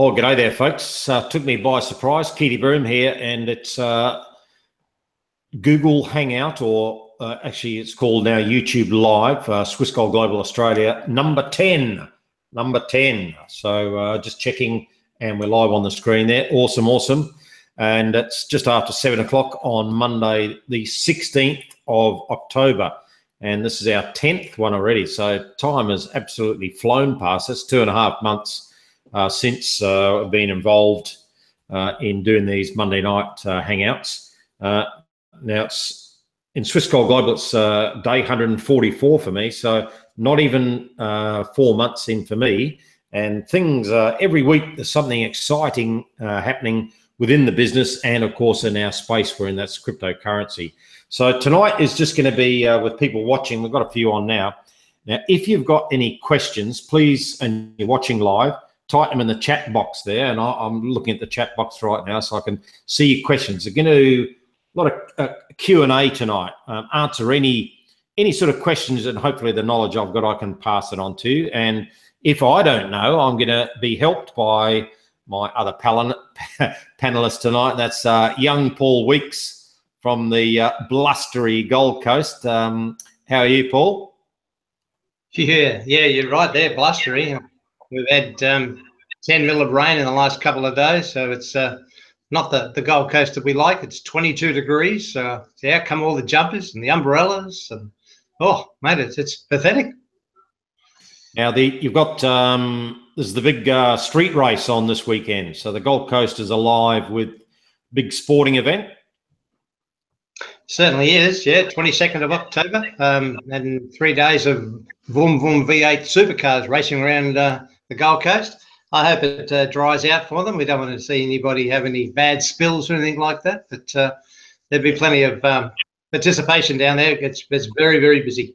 Oh, g'day there, folks. Took me by surprise. Keely Broom here, and it's Google Hangout, or actually it's called now YouTube Live, Swiss Gold Global Australia, number 10. Number 10. So just checking, and we're live on the screen there. Awesome. And it's just after 7 o'clock on Monday, the 16th of October. And this is our 10th one already. So time has absolutely flown past us, 2.5 months since I've been involved in doing these Monday night hangouts. Now it's in Swiss Gold Global, it's day 144 for me, so not even 4 months in for me. And things every week there's something exciting happening within the business, and of course in our space we're in, that's cryptocurrency. So tonight is just going to be with people watching. We've got a few on now. Now, if you've got any questions, please, and you're watching live, type them in the chat box there, and I'm looking at the chat box right now so I can see your questions. We're going to do a lot of Q&A tonight. Answer any sort of questions, and hopefully the knowledge I've got I can pass it on to you. And if I don't know, I'm going to be helped by my other panelist tonight. That's young Paul Weeks from the blustery Gold Coast. How are you, Paul? Yeah, you're right there, blustery. We've had 10 mil of rain in the last couple of days, so it's not the Gold Coast that we like. It's 22 degrees. So out come all the jumpers and the umbrellas, and oh, mate, it's pathetic. Now you've got there's the big street race on this weekend, so the Gold Coast is alive with big sporting event. Certainly is, yeah. 22nd of October, and 3 days of Vroom Vroom V8 supercars racing around the Gold Coast. I hope it dries out for them. We don't want to see anybody have any bad spills or anything like that, but there'll be plenty of participation down there. It's very, very busy.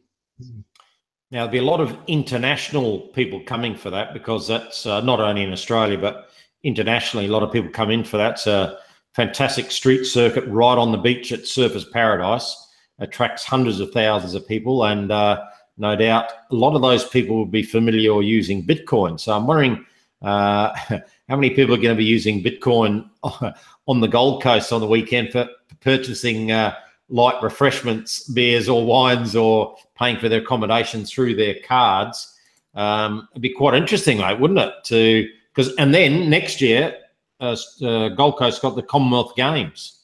Now, there'll be a lot of international people coming for that, because that's not only in Australia, but internationally, a lot of people come in for that. It's a fantastic street circuit right on the beach at Surfers Paradise. Attracts hundreds of thousands of people, and no doubt a lot of those people will be familiar or using Bitcoin. So I'm wondering how many people are going to be using Bitcoin on the Gold Coast on the weekend for purchasing light refreshments, beers or wines, or paying for their accommodation through their cards. It'd be quite interesting, mate, wouldn't it? And then next year, Gold Coast got the Commonwealth Games.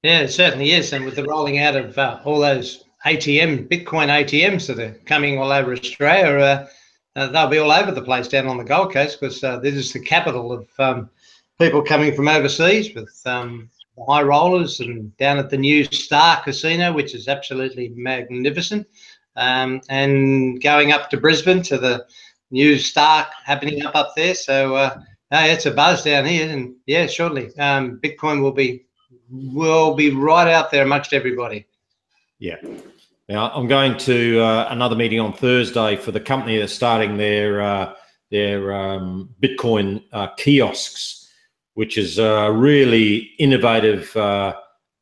Yeah, it certainly is. And with the rolling out of all those Bitcoin ATMs that are coming all over Australia, they'll be all over the place down on the Gold Coast, because this is the capital of people coming from overseas with high rollers, and down at the new Star Casino, which is absolutely magnificent, and going up to Brisbane to the new Star happening up there. So it's a buzz down here, and yeah, shortly Bitcoin will be right out there amongst everybody. Yeah. Now I'm going to another meeting on Thursday for the company that's starting their Bitcoin kiosks, which is a really innovative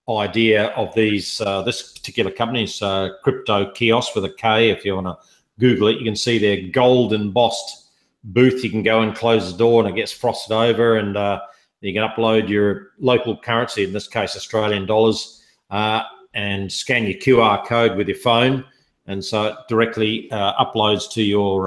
idea of this particular company's crypto kiosk with a K. If you want to Google it, you can see their gold embossed booth. You can go and close the door and it gets frosted over, and you can upload your local currency, in this case Australian dollars, and scan your QR code with your phone, and so it directly uploads to your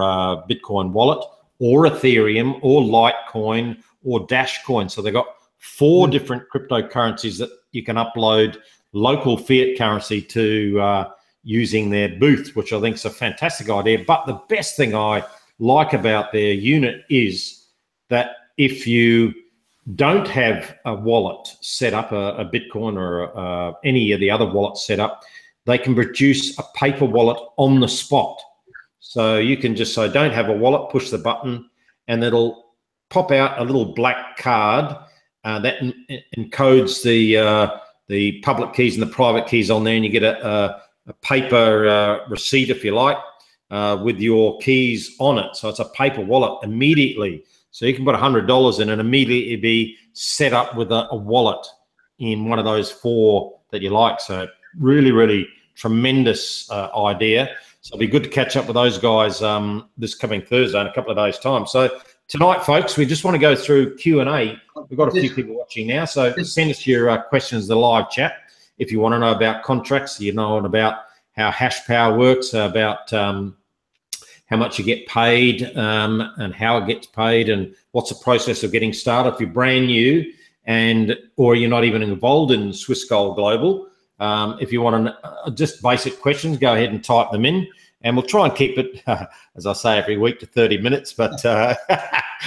Bitcoin wallet, or Ethereum, or Litecoin, or Dashcoin. So they've got 4 different cryptocurrencies that you can upload local fiat currency to using their booth, which I think is a fantastic idea. But the best thing I like about their unit is that if you don't have a wallet set up, a Bitcoin or any of the other wallets set up, they can produce a paper wallet on the spot. So you can just say, don't have a wallet, push the button, and it'll pop out a little black card that encodes the public keys and the private keys on there, and you get a paper receipt, if you like, with your keys on it. So it's a paper wallet immediately. So you can put $100 in and immediately be set up with a wallet in one of those 4 that you like. So really, really tremendous idea. So it'll be good to catch up with those guys this coming Thursday in a couple of days' time. So tonight, folks, we just want to go through Q&A. We've got a few people watching now, so send us your questions in the live chat. If you want to know about contracts, you know about how hash power works, about how much you get paid and how it gets paid and what's the process of getting started. If you're brand new or you're not even involved in Swiss Gold Global, if you want just basic questions, go ahead and type them in. And we'll try and keep it, as I say, every week to 30 minutes, but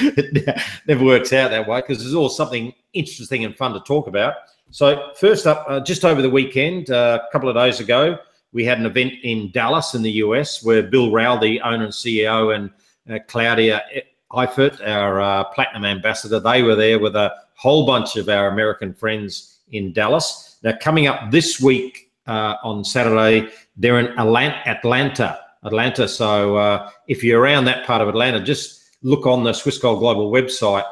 it never works out that way because there's always something interesting and fun to talk about. So first up, just over the weekend, a couple of days ago, we had an event in Dallas in the US where Bill Rowell, the owner and CEO, and Claudia Eifert, our Platinum Ambassador, they were there with a whole bunch of our American friends in Dallas. Now, coming up this week on Saturday, they're in Atlanta. So if you're around that part of Atlanta, just look on the Swiss Gold Global website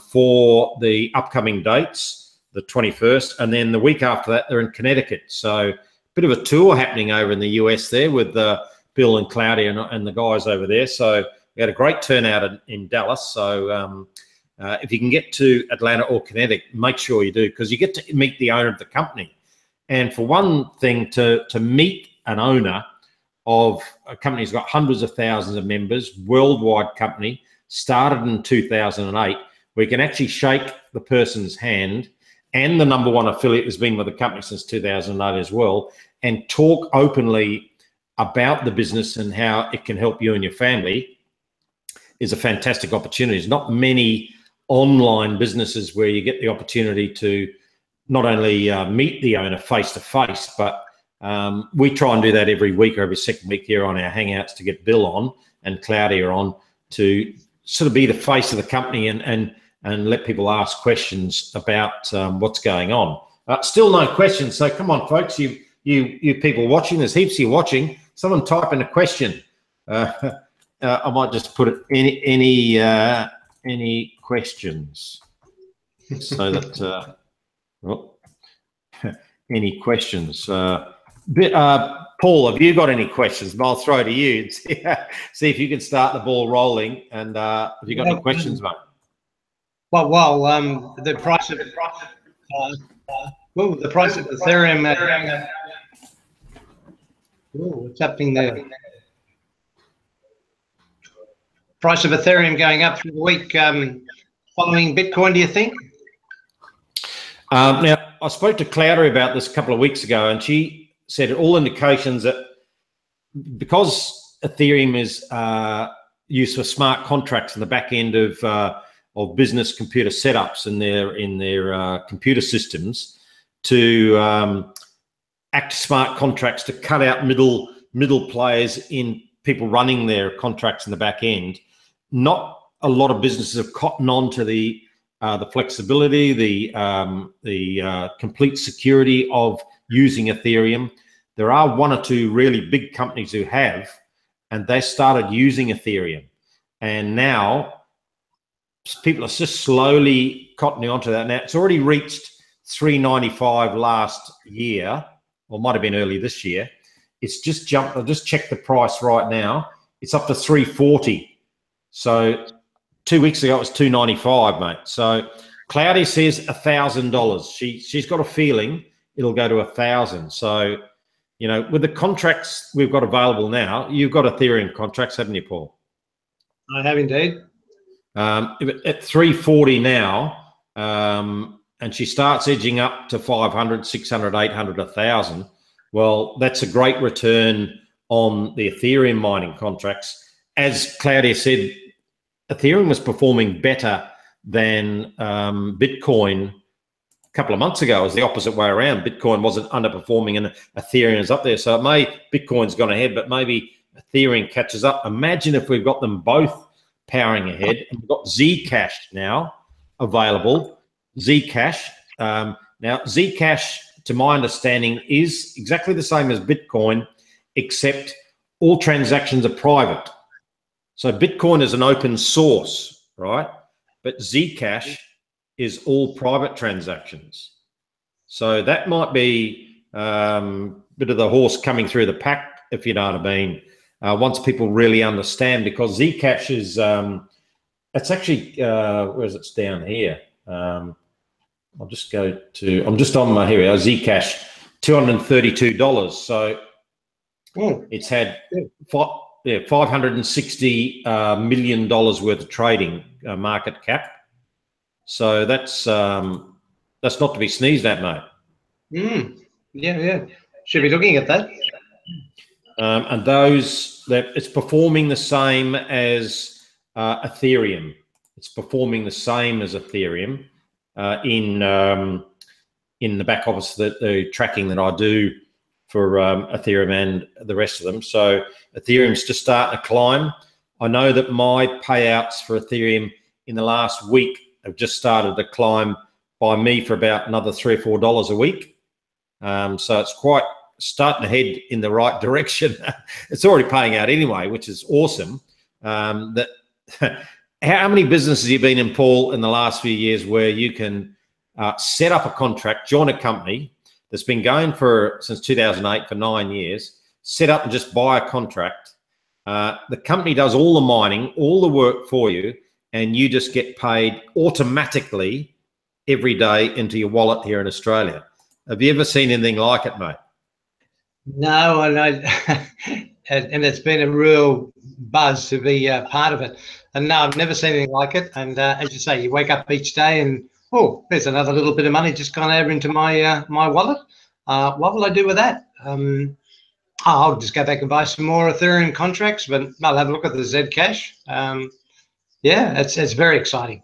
for the upcoming dates, the 21st, and then the week after that, they're in Connecticut. So a bit of a tour happening over in the US there with Bill and Claudia and the guys over there. So we had a great turnout in Dallas. So if you can get to Atlanta or Connecticut, make sure you do, because you get to meet the owner of the company. And for one thing, to meet an owner of a company who's got hundreds of thousands of members, worldwide company, started in 2008, where you can actually shake the person's hand, and the #1 affiliate has been with the company since 2008 as well, and talk openly about the business and how it can help you and your family, is a fantastic opportunity. There's not many online businesses where you get the opportunity to not only meet the owner face to face, but we try and do that every week or every second week here on our Hangouts to get Bill on and Claudia on to sort of be the face of the company and let people ask questions about what's going on. Still no questions, so come on, folks. You people watching, there's heaps of you watching. Someone type in a question. I might just put it any questions, so that any questions. Paul, have you got any questions? I'll throw to you and see if you can start the ball rolling. And have you got any questions, mate? Well, the price of Ethereum. What's happening there? Price of Ethereum going up through the week, following Bitcoin. Do you think? Now, I spoke to Claudia about this a couple of weeks ago, and she said all indications that because Ethereum is used for smart contracts in the back end of business computer setups in their computer systems to act smart contracts to cut out middle players in people running their contracts in the back end. Not a lot of businesses have cottoned on to the flexibility, the complete security of using Ethereum. There are one or two really big companies who have, and they started using Ethereum, and now people are just slowly cottoning onto that. Now it's already reached 395 last year, or might have been early this year. It's just jumped. I'll just check the price right now. It's up to 340. So 2 weeks ago it was 295, mate. So Claudia says $1,000. She's got a feeling it'll go to 1,000. So, you know, with the contracts we've got available now, you've got Ethereum contracts, haven't you, Paul? I have indeed. At 340 now, and she starts edging up to 500, 600, 800, 1,000. Well, that's a great return on the Ethereum mining contracts. As Claudia said, Ethereum was performing better than Bitcoin a couple of months ago. It was the opposite way around. Bitcoin wasn't underperforming and Ethereum's up there. So Bitcoin's gone ahead, but maybe Ethereum catches up. Imagine if we've got them both powering ahead. And we've got Zcash now available. Zcash. Now, Zcash, to my understanding, is exactly the same as Bitcoin, except all transactions are private. So Bitcoin is an open source, right? But Zcash is all private transactions. So that might be a bit of the horse coming through the pack, if you know what I mean, once people really understand, because Zcash is It's actually where is it? It's down here. I'll just go to. I'm just on my here. Zcash, $232. So it's had $560 million worth of trading market cap. So that's not to be sneezed at, mate. Yeah. Should be looking at that. And those that it's performing the same as Ethereum. It's performing the same as Ethereum in the back office, the tracking that I do for Ethereum and the rest of them. So Ethereum's just starting to climb. I know that my payouts for Ethereum in the last week have just started to climb by me for about another $3 or $4 a week. So it's quite starting to head in the right direction. It's already paying out anyway, which is awesome. How many businesses have you been in, Paul, in the last few years where you can set up a contract, join a company that's been going since 2008 for 9 years, set up and just buy a contract. The company does all the mining, all the work for you, and you just get paid automatically every day into your wallet here in Australia. Have you ever seen anything like it, mate? No, and it's been a real buzz to be part of it. And no, I've never seen anything like it. And as you say, you wake up each day and, oh, there's another little bit of money just gone over into my my wallet. What will I do with that? I'll just go back and buy some more Ethereum contracts, but I'll have a look at the Zcash. Yeah, it's very exciting.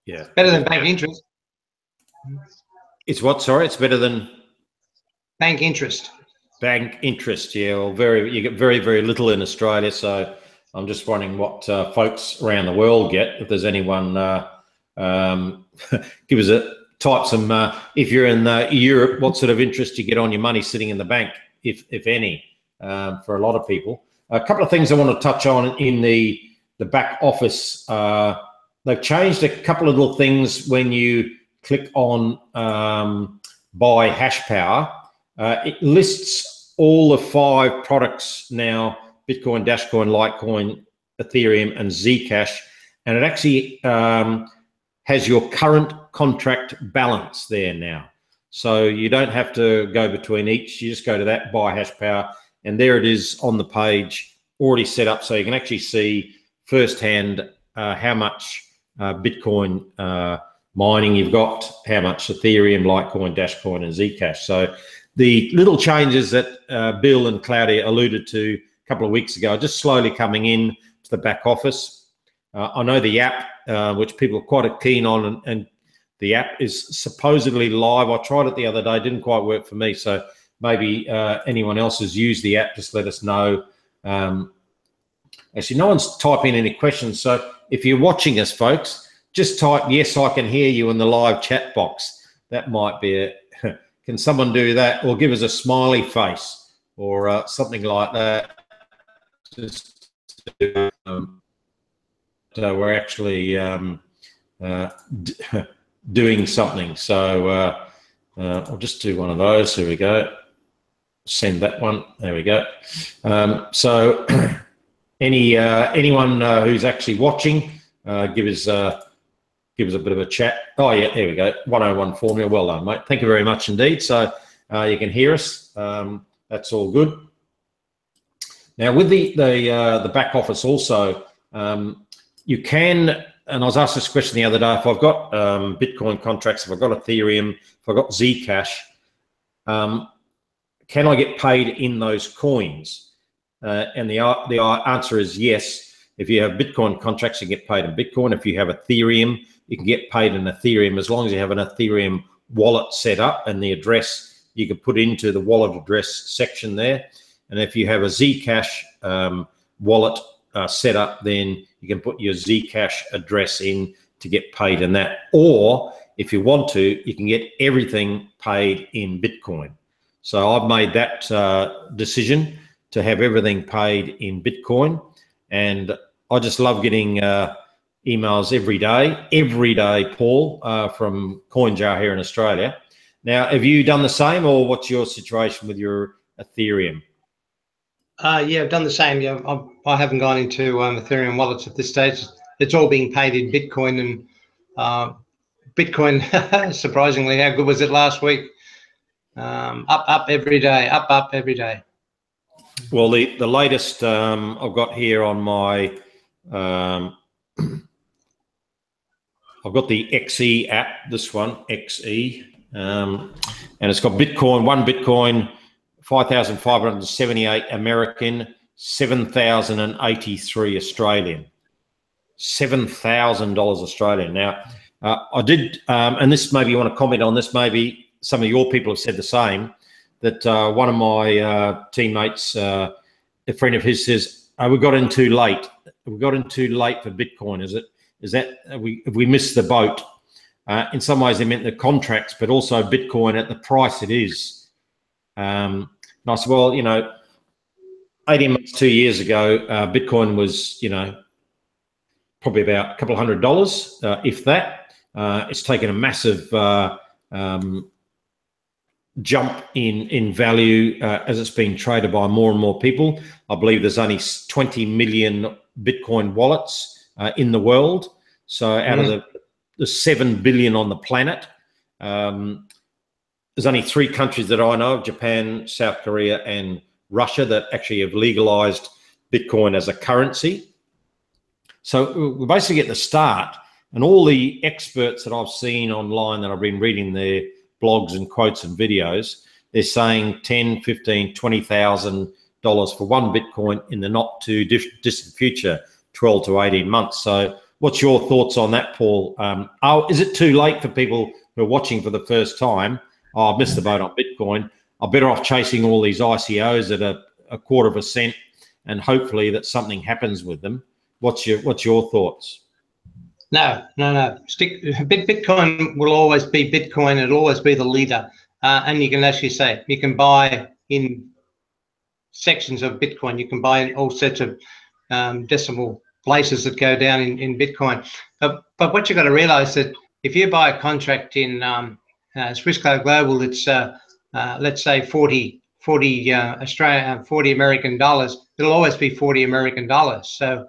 Yeah, better than bank interest. It's what? Sorry, it's better than bank interest. Bank interest, yeah. Well, you get very, very little in Australia. So I'm just wondering what folks around the world get. If there's anyone, give us type some. If you're in Europe, what sort of interest you get on your money sitting in the bank, if any, for a lot of people. A couple of things I want to touch on in the back office. They've changed a couple of little things when you click on buy hash power. It lists all the 5 products now: Bitcoin, Dashcoin, Litecoin, Ethereum, and Zcash. And it actually has your current contract balance there now. So you don't have to go between each. You just go to that buy hash power, and there it is on the page, already set up. So you can actually see firsthand how much Bitcoin mining you've got, how much Ethereum, Litecoin, Dashcoin, and Zcash. So the little changes that Bill and Claudia alluded to a couple of weeks ago are just slowly coming in to the back office. I know the app, which people are quite keen on, and the app is supposedly live. I tried it the other day, didn't quite work for me. So maybe anyone else has used the app, just let us know. Actually, no one's typing any questions. So if you're watching us, folks, just type, yes, I can hear you in the live chat box. That might be it. Can someone do that, or give us a smiley face or something like that? Just we're actually doing something. So I'll just do one of those. Here we go. Send that one. There we go. So anyone who's actually watching, give us a bit of a chat. Oh yeah, there we go. 101 formula. Well done, mate. Thank you very much indeed. So you can hear us. That's all good. Now with the back office also, you can. And I was asked this question the other day. If I've got Bitcoin contracts, if I've got Ethereum, if I've got Zcash, can I get paid in those coins? And the answer is yes. If you have Bitcoin contracts, you get paid in Bitcoin. If you have Ethereum, you can get paid in Ethereum, as long as you have an Ethereum wallet set up and the address you can put into the wallet address section there. And if you have a Zcash wallet set up, then you can put your Zcash address in to get paid in that. Or if you want to, you can get everything paid in Bitcoin. So I've made that decision to have everything paid in Bitcoin. And I just love getting emails every day, Paul, from CoinJar here in Australia. Now, have you done the same, or what's your situation with your Ethereum? Yeah, I've done the same. Yeah, I haven't gone into Ethereum wallets at this stage. it's all being paid in Bitcoin. And Bitcoin, surprisingly, how good was it last week? Up every day, up every day. Well, the latest I've got here on my, I've got the XE app, this one, XE, and it's got Bitcoin, one Bitcoin, 5,578 American, 7,083 Australian, $7,000 Australian. Now, I did, and this maybe you want to comment on this, maybe some of your people have said the same, that one of my teammates, a friend of his says, we got in too late. We got in too late for Bitcoin. Is that have we missed the boat? In some ways, they meant the contracts, but also Bitcoin at the price it is. And I said, well, 18 months, 2 years ago, Bitcoin was, probably about a couple of $100, if that. It's taken a massive jump in value as it's been traded by more and more people. I believe there's only 20 million Bitcoin wallets in the world. So out of the 7 billion on the planet, there's only 3 countries that I know of, Japan, South Korea, and Russia, that actually have legalized Bitcoin as a currency. So we're basically at the start, and all the experts that I've seen online that I've been reading their blogs and quotes and videos, they're saying $10,000, $15,000, $20,000 for one Bitcoin in the not too distant future, 12 to 18 months. So what's your thoughts on that, Paul? Is it too late for people who are watching for the first time? I've missed the boat on Bitcoin. I'm better off chasing all these ICOs at a quarter of a cent, and hopefully that something happens with them. What's your thoughts? No. Bitcoin will always be Bitcoin. It'll always be the leader. And you can actually say, you can buy in sections of Bitcoin. You can buy in all sorts of decimal places that go down in Bitcoin. But what you've got to realize that if you buy a contract in Swissquote Global, it's let's say 40 American dollars, it'll always be 40 American dollars. So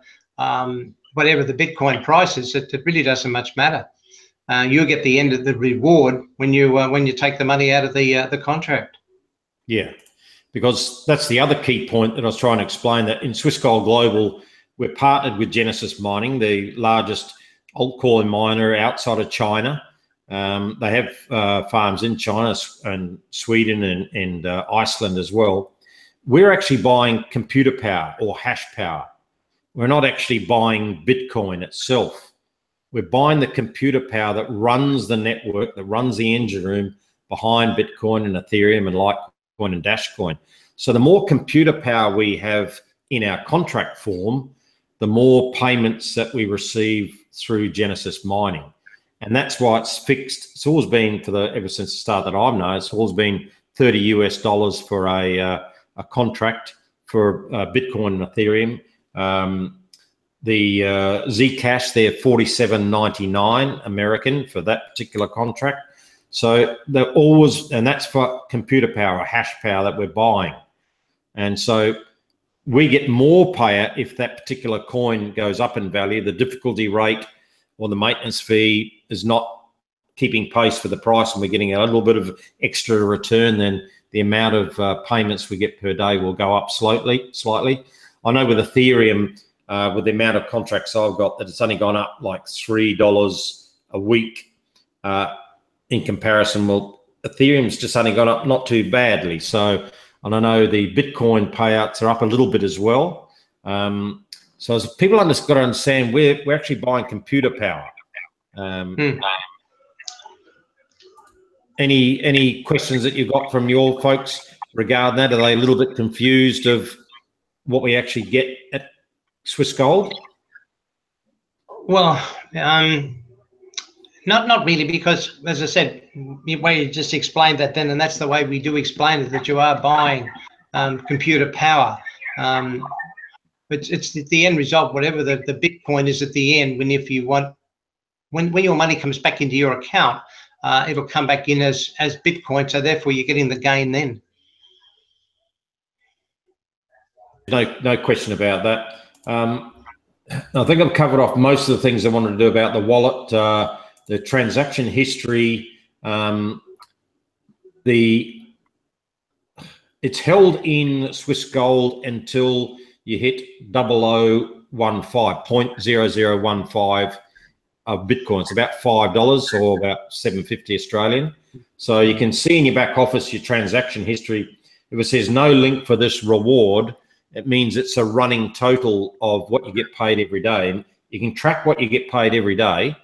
whatever the Bitcoin price is, it really doesn't much matter. You'll get the end of the reward when you take the money out of the contract. Yeah, because that's the other key point that I was trying to explain, that in Swissquote Global, we're partnered with Genesis Mining, the largest altcoin miner outside of China. They have farms in China and Sweden and Iceland as well. We're actually buying computer power or hash power. We're not actually buying Bitcoin itself. We're buying the computer power that runs the network, that runs the engine room behind Bitcoin and Ethereum and Litecoin and Dashcoin. So the more computer power we have in our contract form, the more payments that we receive through Genesis Mining. And that's why it's fixed. It's always been, ever since the start that I've known, it's always been $30 for a contract for Bitcoin and Ethereum. The Zcash, they're $47.99 American for that particular contract. So they're always, and that's for computer power, hash power that we're buying. And so we get more payer if that particular coin goes up in value. The difficulty rate or the maintenance fee is not keeping pace with the price, and we're getting a little bit of extra return, then the amount of payments we get per day will go up slightly. I know with Ethereum, with the amount of contracts I've got, that it's only gone up like $3 a week in comparison. Well, Ethereum's just only gone up not too badly. So, and I know the Bitcoin payouts are up a little bit as well. So as people got to understand, we're actually buying computer power. Any questions that you got from your folks regarding that? Are they a little bit confused of what we actually get at Swiss Gold? Well, not really, because as I said, the way you just explained that then, and that's the way we do explain it, that you are buying computer power. It's the end result, whatever the Bitcoin is at the end. When your money comes back into your account, it'll come back in as Bitcoin. So therefore, you're getting the gain then. No question about that. I think I've covered off most of the things I wanted to do about the wallet, the transaction history. It's held in Swiss gold until you hit 0015 of Bitcoin. It's about $5 or about $7.50 Australian. So you can see in your back office your transaction history. If it says no link for this reward, it means it's a running total of what you get paid every day. And you can track what you get paid every day,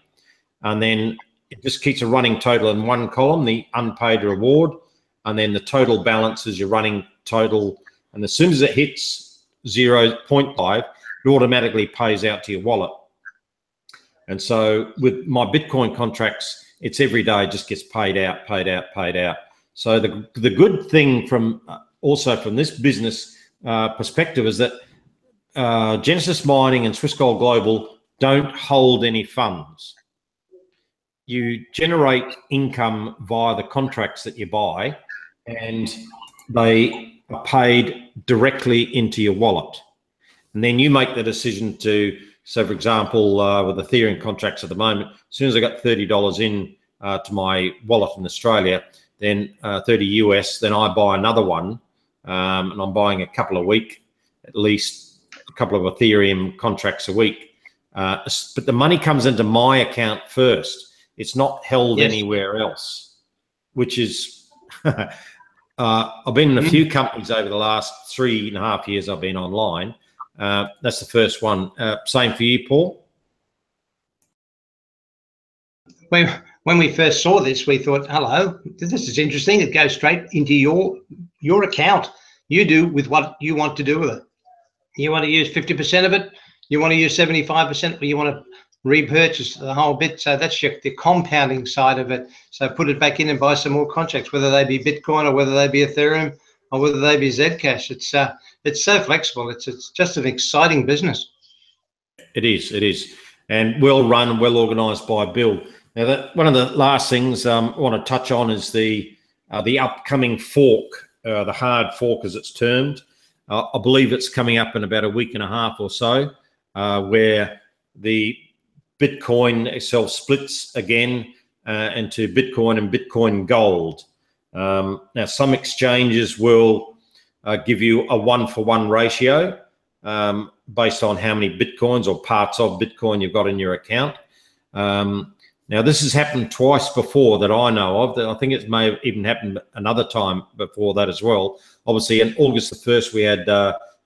and then it just keeps a running total in one column, the unpaid reward, and then the total balance is your running total. And as soon as it hits 0.5, it automatically pays out to your wallet. And so with my Bitcoin contracts, it's every day, it just gets paid out, paid out, paid out. So the good thing from also from this business perspective is that Genesis Mining and Swiss Gold Global don't hold any funds. You generate income via the contracts that you buy, and they are paid directly into your wallet. And then you make the decision to, so for example, with Ethereum contracts at the moment, as soon as I got $30 in to my wallet in Australia, then 30 US, then I buy another one, and I'm buying a couple a week, at least a couple of Ethereum contracts a week. But the money comes into my account first. It's not held anywhere else, which is, I've been in a few companies over the last 3.5 years I've been online. That's the first one. Same for you, Paul? When we first saw this, we thought, hello, this is interesting. It goes straight into your account. You do with what you want to do with it. You want to use 50% of it, you want to use 75%, or you want to repurchase the whole bit. So that's the compounding side of it. So put it back in and buy some more contracts, whether they be Bitcoin or whether they be Ethereum or whether they be Zcash. It's so flexible. It's just an exciting business. It is, and well run, well organised by Bill. Now, one of the last things I want to touch on is the upcoming fork, the hard fork as it's termed. I believe it's coming up in about a week and a half or so, where the Bitcoin itself splits again into Bitcoin and Bitcoin Gold. Now, some exchanges will give you a 1-for-1 ratio based on how many Bitcoins or parts of Bitcoin you've got in your account. Now, this has happened twice before that I know of. I think it may have even happened another time before that as well. Obviously, in August the 1st, we had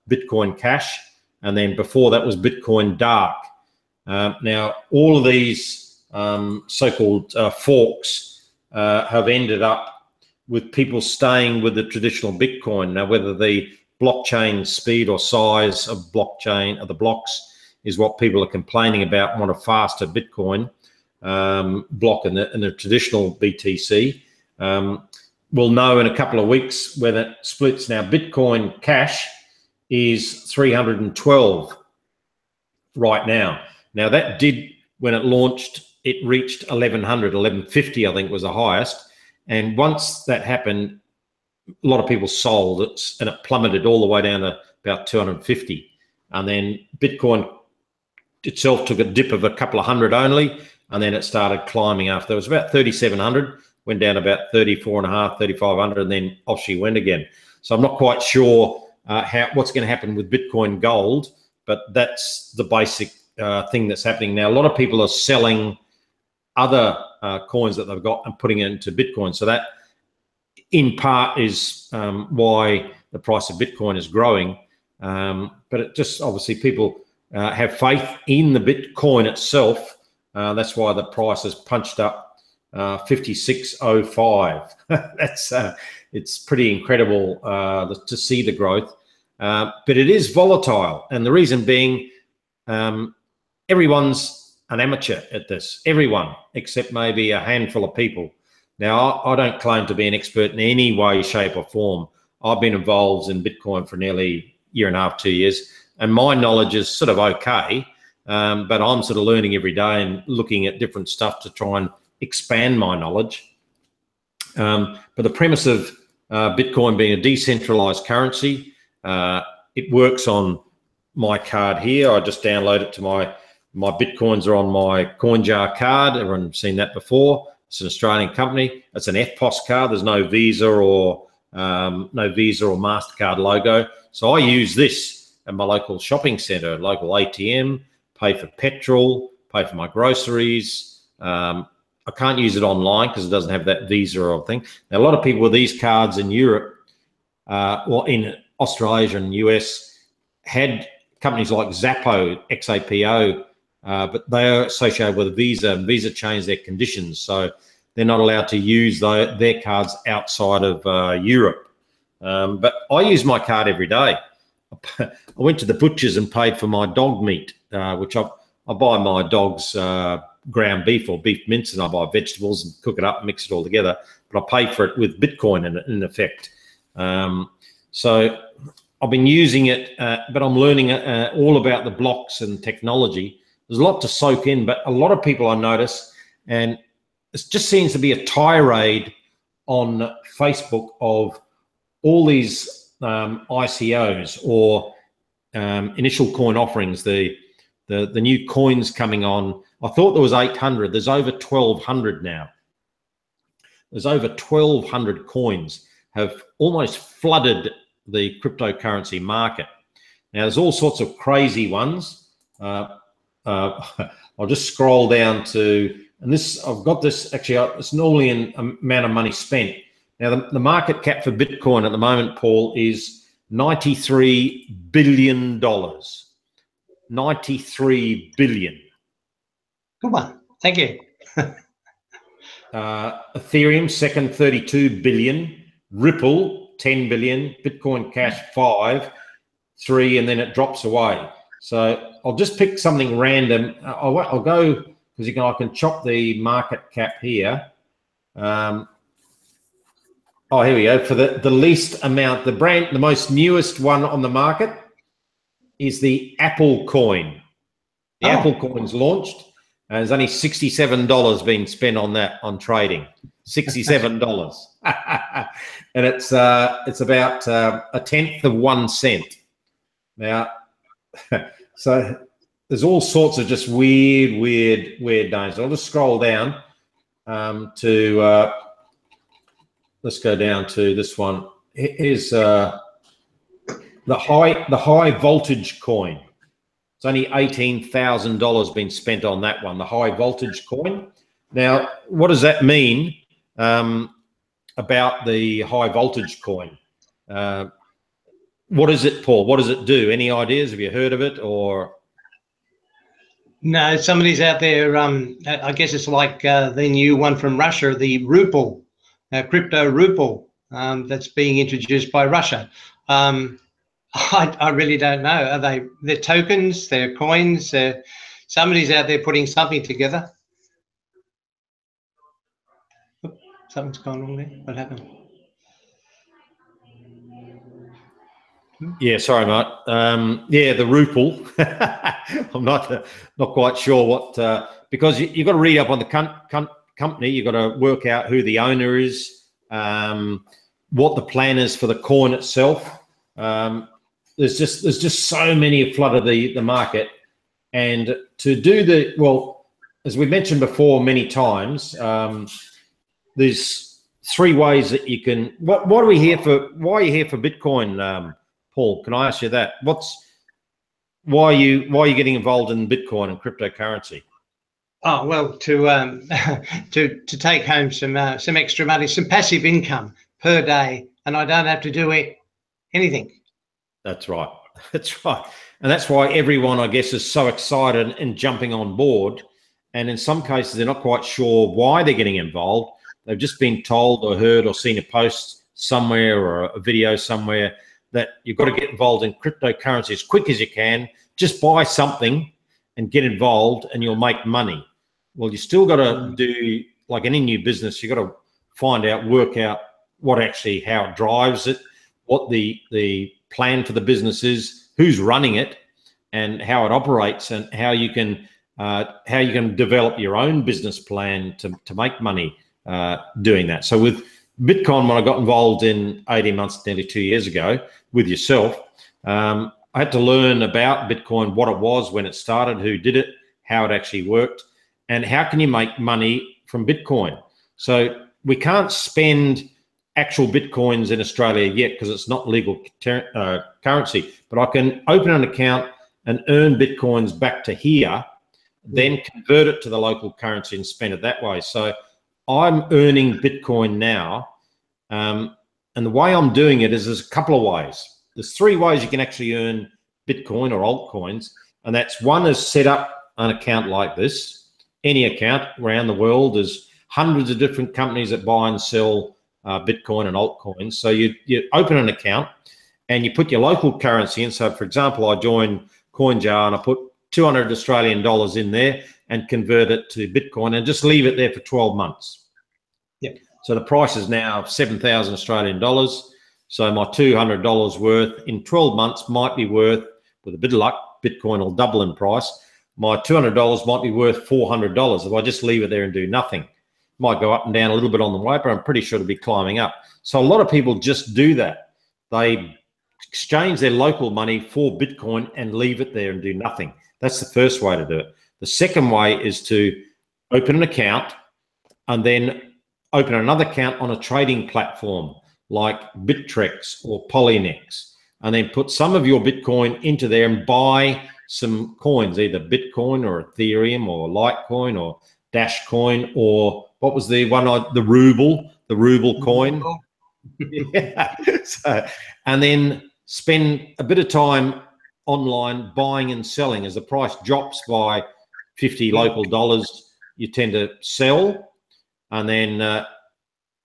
Bitcoin Cash, and then before that was Bitcoin Dark. Now, all of these so-called forks have ended up with people staying with the traditional Bitcoin. Now, whether the blockchain speed or size of blockchain of the blocks is what people are complaining about, want a faster Bitcoin block in the traditional BTC. We'll know in a couple of weeks when it splits. Now, Bitcoin Cash is 312 right now. Now, that did, when it launched, it reached 1100, 1150, I think was the highest. And once that happened, a lot of people sold it, and it plummeted all the way down to about 250. And then Bitcoin itself took a dip of a couple of hundred only, and then it started climbing after. It was about 3,700, went down to about 34.5, 3,500, and then off she went again. So I'm not quite sure what's going to happen with Bitcoin Gold, but that's the basic thing that's happening now. A lot of people are selling other coins that they've got and putting it into Bitcoin. So that, in part, is why the price of Bitcoin is growing. But it just, obviously, people have faith in the Bitcoin itself. That's why the price has punched up 56.05. That's it's pretty incredible to see the growth. But it is volatile, and the reason being, everyone's an amateur at this. Everyone, except maybe a handful of people. Now, I don't claim to be an expert in any way, shape, or form. I've been involved in Bitcoin for nearly a year and a half, 2 years, and my knowledge is sort of okay. But I'm sort of learning every day and looking at different stuff to try and expand my knowledge. But the premise of Bitcoin being a decentralized currency, it works on my card here. I just download it to my Bitcoins are on my CoinJar card. Everyone's seen that before. It's an Australian company. It's an EFTPOS card. There's no Visa or MasterCard logo. So I use this at my local shopping centre, local ATM, pay for petrol, pay for my groceries. I can't use it online because it doesn't have that Visa or thing. Now, a lot of people with these cards in Europe, well, in Australasia and US, had companies like Zappo, XAPO, but they are associated with Visa, and Visa changed their conditions. So they're not allowed to use their cards outside of Europe. But I use my card every day. I went to the butcher's and paid for my dog meat, which I buy my dog's ground beef or beef mince, and I buy vegetables and cook it up and mix it all together. But I pay for it with Bitcoin in effect. So I've been using it, but I'm learning all about the blocks and technology. There's a lot to soak in, but a lot of people I notice, and it just seems to be a tirade on Facebook of all these ICOs or initial coin offerings, the new coins coming on. I thought there was 800. There's over 1,200 now. There's over 1,200 coins have almost flooded the cryptocurrency market. Now, there's all sorts of crazy ones. I'll just scroll down to, and this, I've got this, actually, it's normally an amount of money spent. Now, the market cap for Bitcoin at the moment, Paul, is $93 billion. 93 billion. Good one. Thank you. Ethereum, second, 32 billion. Ripple, 10 billion. Bitcoin Cash, 5, 3, and then it drops away. So I'll just pick something random. I'll go, because I can chop the market cap here. Oh, here we go. For the least amount, the most newest one on the market is the Apple coin. The Apple coin's launched, and there's only $67 being spent on that, on trading. $67. And it's about a tenth of 1 cent. Now, so there's all sorts of just weird names. I'll just scroll down to let's go down to this one. Here's the high voltage coin. It's only $18,000 been spent on that one, the high voltage coin. Now, what does that mean about the high voltage coin? What is it, Paul? What does it do? Any ideas? Have you heard of it, or? No, somebody's out there. I guess it's like the new one from Russia, the ruble, crypto ruble, that's being introduced by Russia. I really don't know. Are they're tokens? They're coins? Somebody's out there putting something together. Oops, something's gone wrong there. What happened? Yeah, sorry, mate. Yeah, the ruble. I'm not quite sure what, because you've got to read up on the company. You've got to work out who the owner is, what the plan is for the coin itself. There's just so many flooded the market, and to do well, as we mentioned before many times, there's 3 ways that you can. What are we here for? Why are you here for Bitcoin? Paul, can I ask you that? Why are you getting involved in Bitcoin and cryptocurrency? Oh, well, to take home some extra money, some passive income per day, and I don't have to do anything. That's right. That's right. And that's why everyone, I guess, is so excited and jumping on board. And in some cases, they're not quite sure why they're getting involved. They've just been told or heard or seen a post somewhere or a video somewhere that you've got to get involved in cryptocurrency as quick as you can. Just buy something and get involved and you'll make money. Well, you still got to do, like any new business, you've got to find out, work out how it drives it, what the plan for the business is, who's running it, and how it operates, and how you can develop your own business plan to make money doing that. So with Bitcoin, when I got involved in 18 months, nearly 2 years ago with yourself, I had to learn about Bitcoin, what it was, when it started, who did it, how it actually worked, and how can you make money from Bitcoin. So we can't spend actual Bitcoins in Australia yet because it's not legal currency, but I can open an account and earn Bitcoins back to here, then convert it to the local currency and spend it that way. So I'm earning Bitcoin now. And the way I'm doing it is there's a couple of ways. There's 3 ways you can actually earn Bitcoin or altcoins. And that's one is set up an account like this. Any account around the world, there's hundreds of different companies that buy and sell Bitcoin and altcoins. So you open an account and you put your local currency in. So for example, I joined CoinJar and I put 200 Australian dollars in there and convert it to Bitcoin and just leave it there for 12 months. Yep. So the price is now 7,000 Australian dollars. So my $200 worth in 12 months might be worth, with a bit of luck, Bitcoin will double in price. My $200 might be worth $400 if I just leave it there and do nothing. Might go up and down a little bit on the way, but I'm pretty sure it'll be climbing up. So a lot of people just do that. They exchange their local money for Bitcoin and leave it there and do nothing. That's the first way to do it. The second way is to open an account and then open another account on a trading platform like Bittrex or Polynex, and then put some of your Bitcoin into there and buy some coins, either Bitcoin or Ethereum or Litecoin or Dashcoin, or what was the one, the ruble coin. Yeah. So, and then spend a bit of time online buying and selling. As the price drops by 50 local dollars, you tend to sell, and then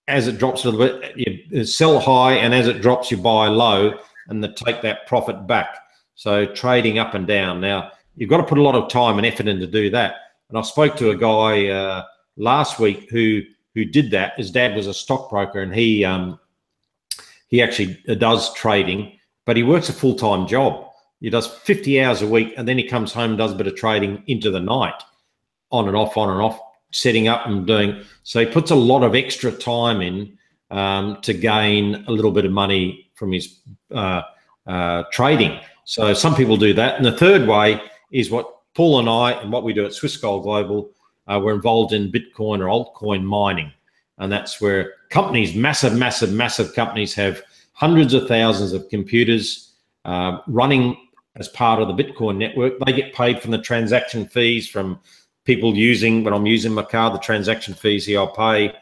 as it drops a little bit, you sell high, and as it drops, you buy low and then take that profit back. So trading up and down. Now, you've got to put a lot of time and effort in to do that. And I spoke to a guy last week who did that. His dad was a stockbroker, and he actually does trading, but he works a full-time job. He does 50 hours a week, and then he comes home and does a bit of trading into the night, on and off, setting up and doing. So he puts a lot of extra time in to gain a little bit of money from his trading. So some people do that. And the third way is what Paul and I, and what we do at Swiss Gold Global, we're involved in Bitcoin or altcoin mining. And that's where companies, massive companies, have hundreds of thousands of computers running as part of the Bitcoin network. They get paid from the transaction fees from people using, when I'm using my card, the transaction fees here I pay.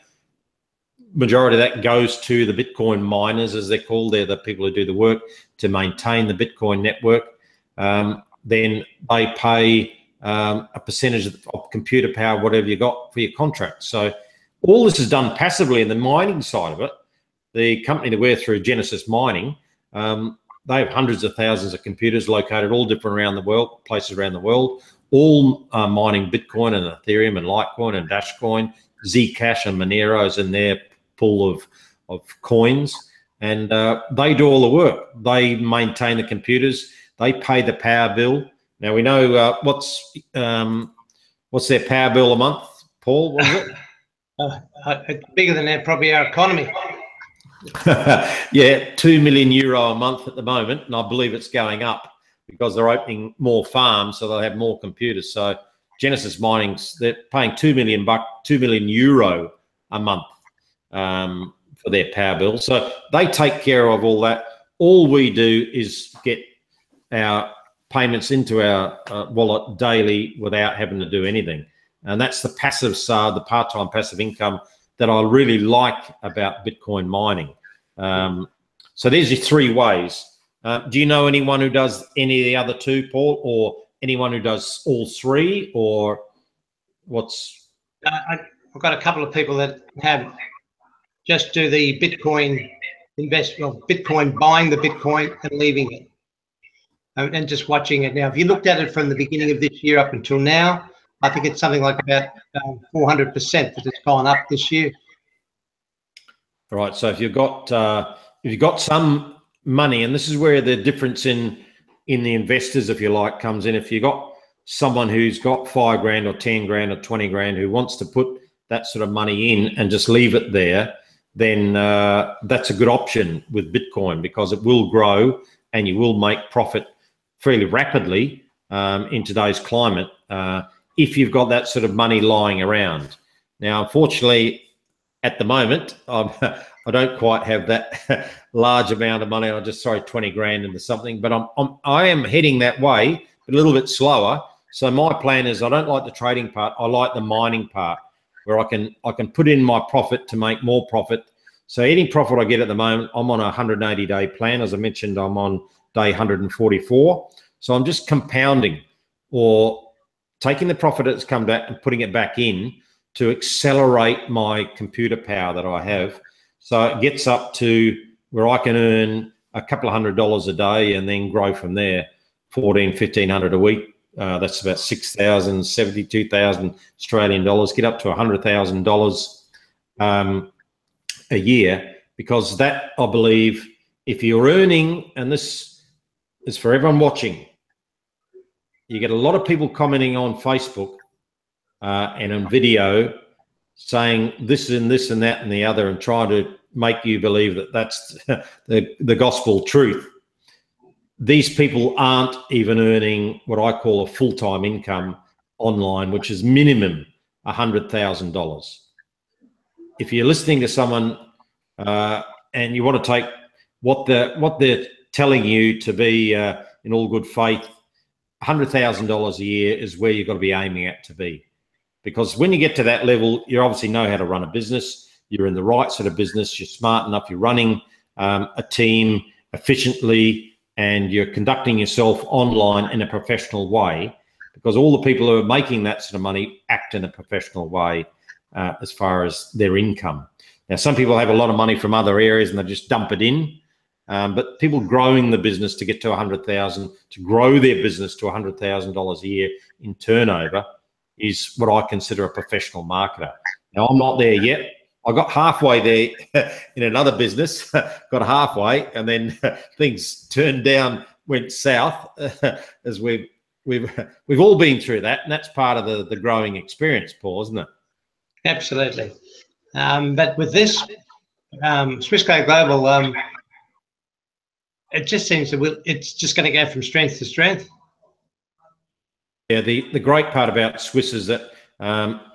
Majority of that goes to the Bitcoin miners, as they're called. They're the people who do the work to maintain the Bitcoin network. Then they pay a percentage of computer power, whatever you got for your contract. So all this is done passively. In the mining side of it, the company that we're through, Genesis Mining, they have hundreds of thousands of computers located all different around the world, places around the world, all mining Bitcoin and Ethereum and Litecoin and Dashcoin, Zcash and Monero is in their pool of coins. And they do all the work. They maintain the computers. They pay the power bill. Now we know what's their power bill a month, Paul? What is It's bigger than probably our economy. Yeah, €2 million a month at the moment, and I believe it's going up because they're opening more farms, so they'll have more computers. So Genesis Mining's, they're paying €2 million a month for their power bill. So they take care of all that. All we do is get our payments into our wallet daily without having to do anything. And that's the passive side, the part-time passive income that I really like about Bitcoin mining. So there's your 3 ways. Do you know anyone who does any of the other 2, Paul, or anyone who does all 3, or what's? I've got a couple of people that have just do the Bitcoin Bitcoin, buying the Bitcoin and leaving it, and just watching it. Now, if you looked at it from the beginning of this year up until now, I think it's something like about 400% that it's gone up this year. Right. So if you've got some money, and this is where the difference in the investors, if you like, comes in. If you've got someone who's got $5 grand or 10 grand or 20 grand who wants to put that sort of money in and just leave it there, then that's a good option with Bitcoin, because it will grow and you will make profit fairly rapidly in today's climate if you've got that sort of money lying around. Now, unfortunately, at the moment, I don't quite have that large amount of money. I'll just throw 20 grand into something, but I am heading that way, but a little bit slower. So my plan is I don't like the trading part. I like the mining part, where I can put in my profit to make more profit. So any profit I get at the moment, I'm on a 180-day plan. As I mentioned, I'm on day 144. So I'm just compounding or taking the profit that's come back and putting it back in to accelerate my computer power that I have. So it gets up to where I can earn a couple of $100 a day and then grow from there, 1,500 a week. That's about 6,000, 72,000 Australian dollars, get up to $100,000 a year, because that, I believe, if you're earning, and this is for everyone watching, you get a lot of people commenting on Facebook and on video saying this and this and that and the other, and trying to make you believe that that's the gospel truth. These people aren't even earning what I call a full-time income online, which is minimum $100,000. If you're listening to someone and you want to take what they're telling you to be in all good faith, $100,000 a year is where you've got to be aiming at to be. Because when you get to that level, you obviously know how to run a business. You're in the right sort of business. You're smart enough. You're running a team efficiently, and you're conducting yourself online in a professional way, because all the people who are making that sort of money act in a professional way as far as their income. Now, some people have a lot of money from other areas and they just dump it in. But people growing the business to get to 100,000, to grow their business to $100,000 a year in turnover, is what I consider a professional marketer. Now, I'm not there yet. I got halfway there in another business, got halfway, and then things turned down, went south, as we've all been through that, and that's part of the growing experience, Paul, isn't it? Absolutely. But with this Swissco Global, it just seems that it's just going to go from strength to strength. Yeah, the great part about Swiss is that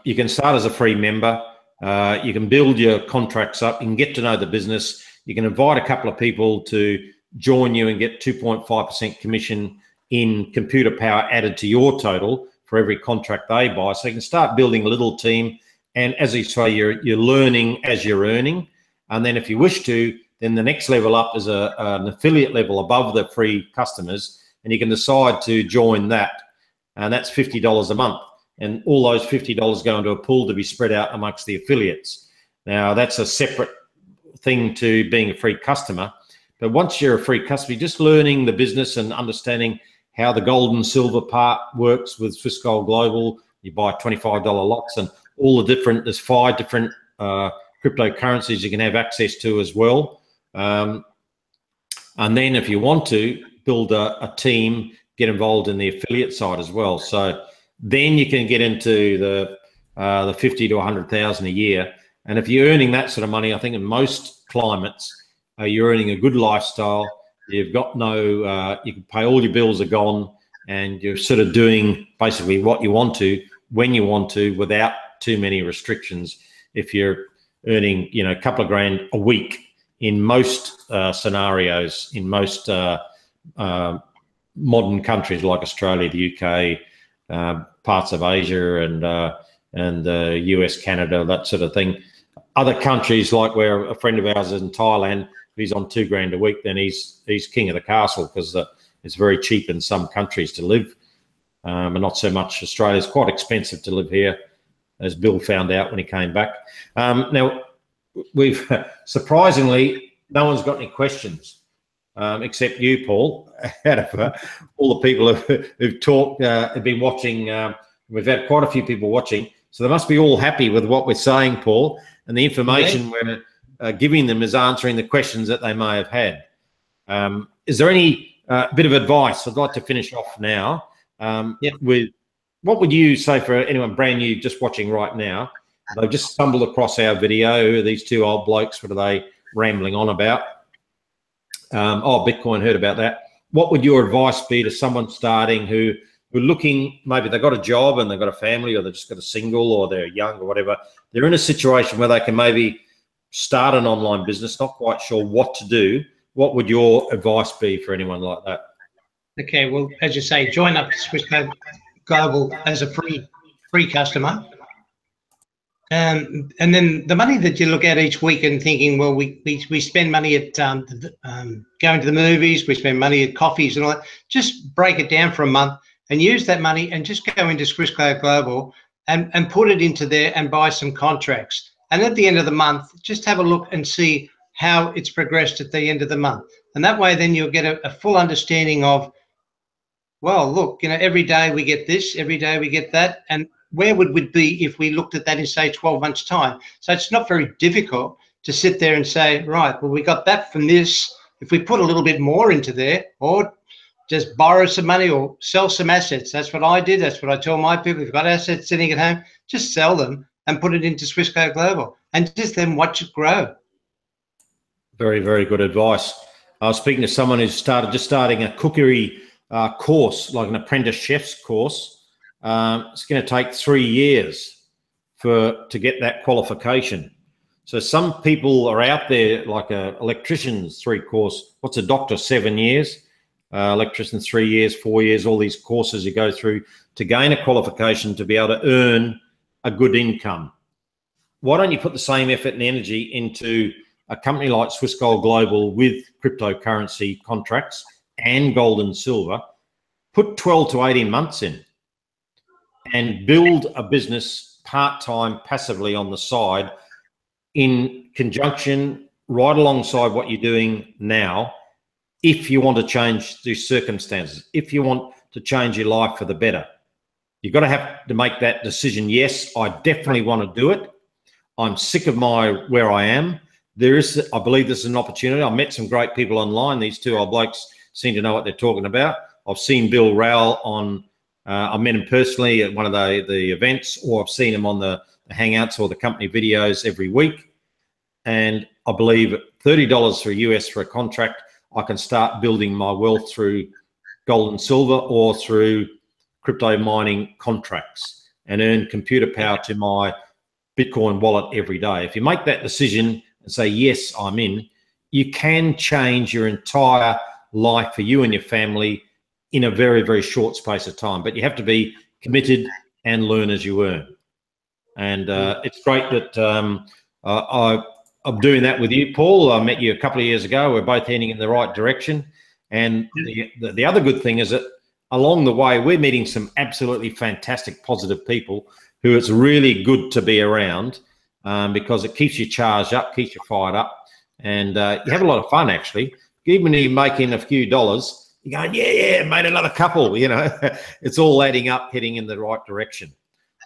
you can start as a free member. You can build your contracts up. You can get to know the business. You can invite a couple of people to join you and get 2.5% commission in computer power added to your total for every contract they buy. So you can start building a little team. And as you say, you're learning as you're earning. And then if you wish to, then the next level up is an affiliate level above the free customers, and you can decide to join that. And that's $50 a month. And all those $50 go into a pool to be spread out amongst the affiliates. Now, that's a separate thing to being a free customer. But once you're a free customer, you're just learning the business and understanding how the gold and silver part works with Swiss Gold Global. You buy $25 lots, and all the different, there's 5 different cryptocurrencies you can have access to as well. And then if you want to build a team, get involved in the affiliate side as well. So then you can get into the 50 to 100,000 a year. And if you're earning that sort of money, I think in most climates, you're earning a good lifestyle. You've got no, you can pay, all your bills are gone, and you're sort of doing basically what you want to, when you want to, without too many restrictions. If you're earning, you know, a couple of grand a week in most scenarios, in most modern countries like Australia, the UK, parts of Asia, and US, Canada, that sort of thing. Other countries, like where a friend of ours is in Thailand, he's on 2 grand a week, then he's king of the castle, because it's very cheap in some countries to live, and not so much. Australia's quite expensive to live here, as Bill found out when he came back. Now, we've surprisingly, no one's got any questions except you, Paul. Out of all the people who've talked, have been watching, we've had quite a few people watching, so they must be all happy with what we're saying, Paul, and the information we're giving them is answering the questions that they may have had. Is there any bit of advice? I'd like to finish off now with, what would you say for anyone brand new just watching right now? They've just stumbled across our video. Who are these 2 old blokes? What are they rambling on about? Oh, Bitcoin, heard about that. what would your advice be to someone starting who are looking, maybe they've got a job and they've got a family, or they've just got a single, or they're young or whatever. They're in a situation where they can maybe start an online business, not quite sure what to do. What would your advice be for anyone like that? Okay, well, as you say, join up to Swisscode Global as a free customer. And then the money that you look at each week and thinking, well, we spend money at going to the movies, we spend money at coffees and all that. Just break it down for a month and use that money and just go into Swisscode Global and put it into there and buy some contracts. And at the end of the month, just have a look and see how it's progressed at the end of the month. And that way, then you'll get a full understanding of, well, look, every day we get this, every day we get that, and where would we be if we looked at that in, say, 12 months' time? So it's not very difficult to sit there and say, right, well, we got that from this. If we put a little bit more into there, or just borrow some money or sell some assets. That's what I did. That's what I tell my people. If you've got assets sitting at home, just sell them and put it into Swisscode Global and just then watch it grow. Very, very good advice. I was speaking to someone who's starting a cookery course, like an apprentice chef's course. It's going to take 3 years to get that qualification. So some people are out there, like a electrician's 3 course. What's a doctor? 7 years. Electrician 3 years, 4 years. All these courses you go through to gain a qualification to be able to earn a good income. Why don't you put the same effort and energy into a company like Swisscode Global with cryptocurrency contracts and gold and silver? Put 12 to 18 months in and build a business part-time, passively on the side, in conjunction, right alongside what you're doing now, if you want to change the circumstances, if you want to change your life for the better. You've got to have to make that decision. Yes, I definitely want to do it. I'm sick of where I am. I believe this is an opportunity. I met some great people online. These 2 old blokes seem to know what they're talking about. I've seen Bill Rowell on, I met him personally at one of the events, or I've seen him on the Hangouts or the company videos every week. And I believe $30 for US for a contract, I can start building my wealth through gold and silver or through crypto mining contracts and earn computer power to my Bitcoin wallet every day. If you make that decision and say, yes, I'm in, you can change your entire life for you and your family in a very, very short space of time. But you have to be committed and learn as you earn. And it's great that I'm doing that with you, Paul. I met you a couple of years ago. We're both heading in the right direction. And the other good thing is that along the way, we're meeting some absolutely fantastic, positive people who it's really good to be around because it keeps you charged up, keeps you fired up, and you have a lot of fun, actually. Even when you're making a few dollars, you're going, yeah, made another couple, It's all adding up, heading in the right direction.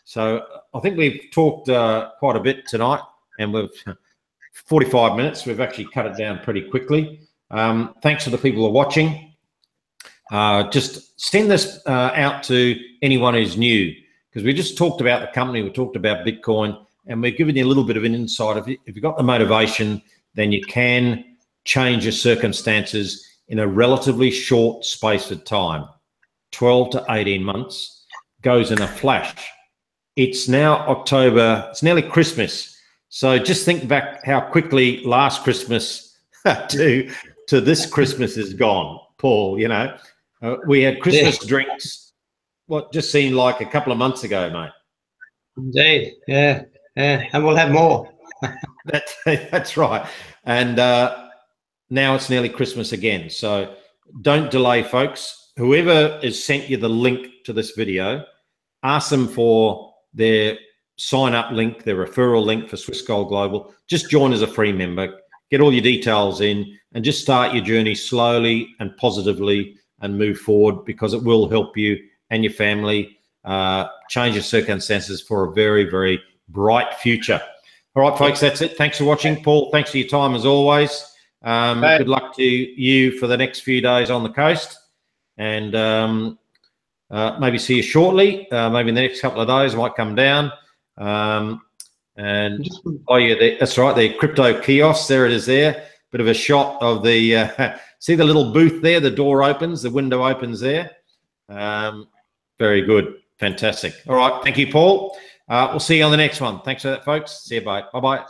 So I think we've talked quite a bit tonight, and we've 45 minutes. We've actually cut it down pretty quickly. Thanks to the people who are watching. Just send this out to anyone who's new, because we just talked about the company, we talked about Bitcoin, and we're giving you a little bit of an insight. If you've got the motivation, then you can change your circumstances in a relatively short space of time. 12 to 18 months goes in a flash. It's now October, it's nearly Christmas. So just think back how quickly last Christmas to this Christmas is gone, Paul. We had Christmas drinks, what just seemed like a couple of months ago, mate. Indeed, yeah, and we'll have more. That's right. And now it's nearly Christmas again. So don't delay, folks. Whoever has sent you the link to this video, ask them for their sign-up link, their referral link for Swisscode Global. Just join as a free member, get all your details in, and just start your journey slowly and positively and move forward, because it will help you and your family change your circumstances for a very, very bright future. All right, folks, that's it. Thanks for watching. Paul, thanks for your time as always. Good luck to you for the next few days on the coast, and maybe see you shortly. Maybe in the next couple of days I might come down. And oh yeah, that's right, the crypto kiosk, there it is there. bit of a shot of the, see the little booth there, the door opens, the window opens there. Very good, fantastic. All right, thank you, Paul. We'll see you on the next one. Thanks for that, folks. See you, bye. Bye-bye.